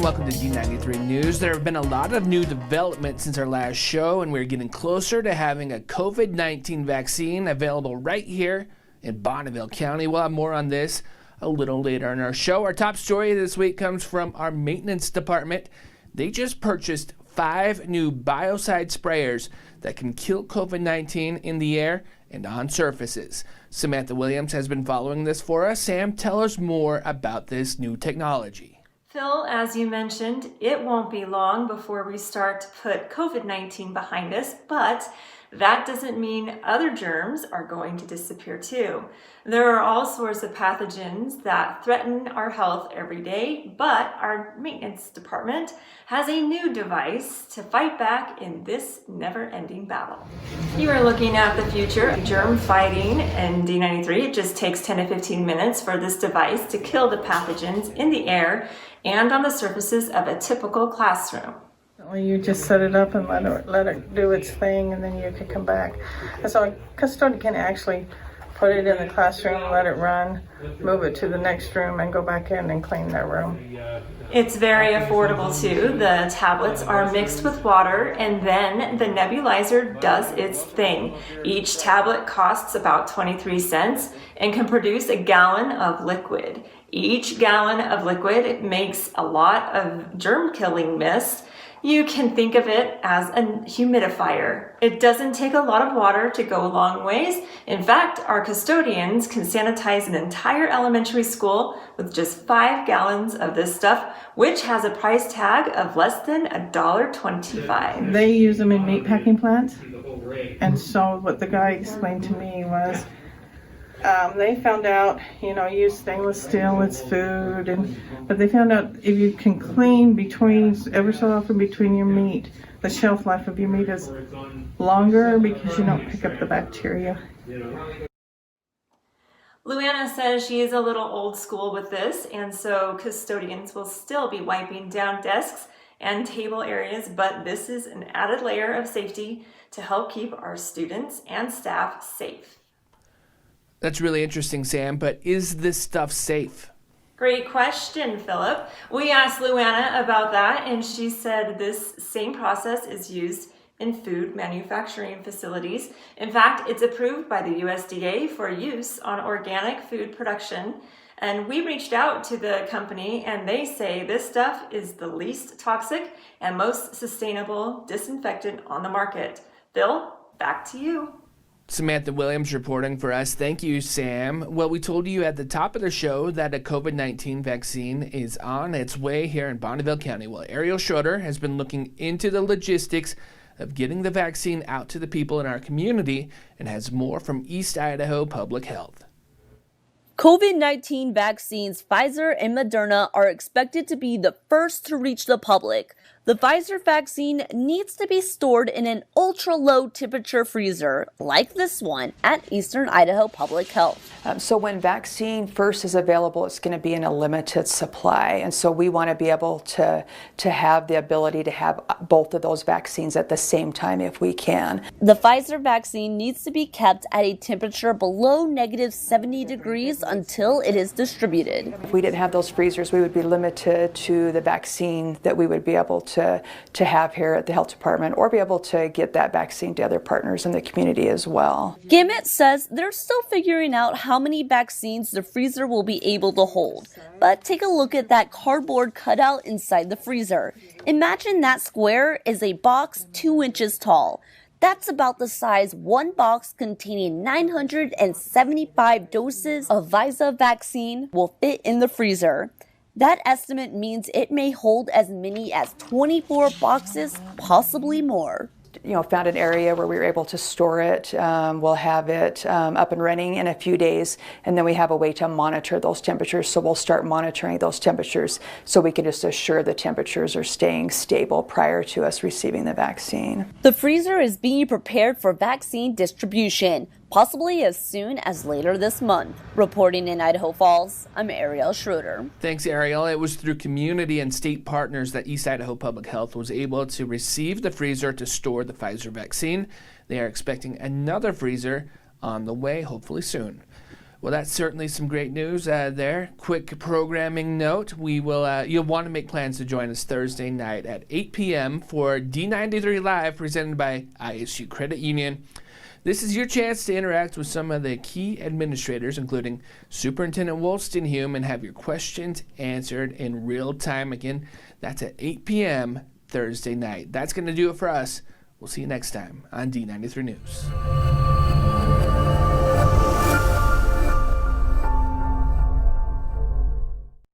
and welcome to D93 News. There have been a lot of new developments since our last show, and we're getting closer to having a COVID-19 vaccine available right here in Bonneville County. We'll have more on this a little later in our show. Our top story this week comes from our maintenance department. They just purchased 5 new biocide sprayers that can kill COVID-19 in the air and on surfaces. Samantha Williams has been following this for us. Sam, tell us more about this new technology. Phil, as you mentioned, it won't be long before we start to put COVID-19 behind us, but that doesn't mean other germs are going to disappear too. There are all sorts of pathogens that threaten our health every day, but our maintenance department has a new device to fight back in this never-ending battle. You are looking at the future of germ fighting in D93. It just takes 10 to 15 minutes for this device to kill the pathogens in the air and on the surfaces of a typical classroom. You just set it up and let it do its thing, and then you can come back. And so a custodian can actually put it in the classroom, let it run, move it to the next room, and go back in and clean their room. It's very affordable too. The tablets are mixed with water, and then the nebulizer does its thing. Each tablet costs about 23 cents and can produce a gallon of liquid. Each gallon of liquid makes a lot of germ-killing mist. You can think of it as a humidifier. It doesn't take a lot of water to go a long ways. In fact, our custodians can sanitize an entire elementary school with just 5 gallons of this stuff, which has a price tag of less than $1.25. They use them in meat packing plants. And so what the guy explained to me was they found out, use stainless steel, it's food, but they found out if you can clean ever so often between your meat, the shelf life of your meat is longer because you don't pick up the bacteria. Luana says she is a little old school with this, and so custodians will still be wiping down desks and table areas, but this is an added layer of safety to help keep our students and staff safe. That's really interesting, Sam, but is this stuff safe? Great question, Philip. We asked Luana about that, and she said this same process is used in food manufacturing facilities. In fact, it's approved by the USDA for use on organic food production. And we reached out to the company, and they say this stuff is the least toxic and most sustainable disinfectant on the market. Phil, back to you. Samantha Williams reporting for us. Thank you, Sam. Well, we told you at the top of the show that a COVID-19 vaccine is on its way here in Bonneville County. Well, Ariel Schroeder has been looking into the logistics of getting the vaccine out to the people in our community and has more from East Idaho Public Health. COVID-19 vaccines Pfizer and Moderna are expected to be the first to reach the public. The Pfizer vaccine needs to be stored in an ultra-low temperature freezer, like this one at Eastern Idaho Public Health. So when vaccine first is available, it's going to be in a limited supply. And so we want to be able to have the ability to have both of those vaccines at the same time if we can. The Pfizer vaccine needs to be kept at a temperature below -70 degrees until it is distributed. If we didn't have those freezers, we would be limited to the vaccine that we would be able to have here at the health department, or be able to get that vaccine to other partners in the community as well. Gamut says they're still figuring out how many vaccines the freezer will be able to hold. But take a look at that cardboard cutout inside the freezer. Imagine that square is a box 2 inches tall. That's about the size one box containing 975 doses of Pfizer vaccine will fit in the freezer. That estimate means it may hold as many as 24 boxes, possibly more. Found an area where we were able to store it. We'll have it up and running in a few days, and then we have a way to monitor those temperatures. So we'll start monitoring those temperatures so we can just assure the temperatures are staying stable prior to us receiving the vaccine. The freezer is being prepared for vaccine distribution, possibly as soon as later this month. Reporting in Idaho Falls, I'm Ariel Schroeder. Thanks, Ariel. It was through community and state partners that East Idaho Public Health was able to receive the freezer to store the Pfizer vaccine. They are expecting another freezer on the way, hopefully soon. Well, that's certainly some great news there. Quick programming note: you'll want to make plans to join us Thursday night at 8 p.m. for D93 Live, presented by ISU Credit Union. This is your chance to interact with some of the key administrators, including Superintendent Wolstenhume, and have your questions answered in real time. Again, that's at 8 p.m. Thursday night. That's going to do it for us. We'll see you next time on D93 News.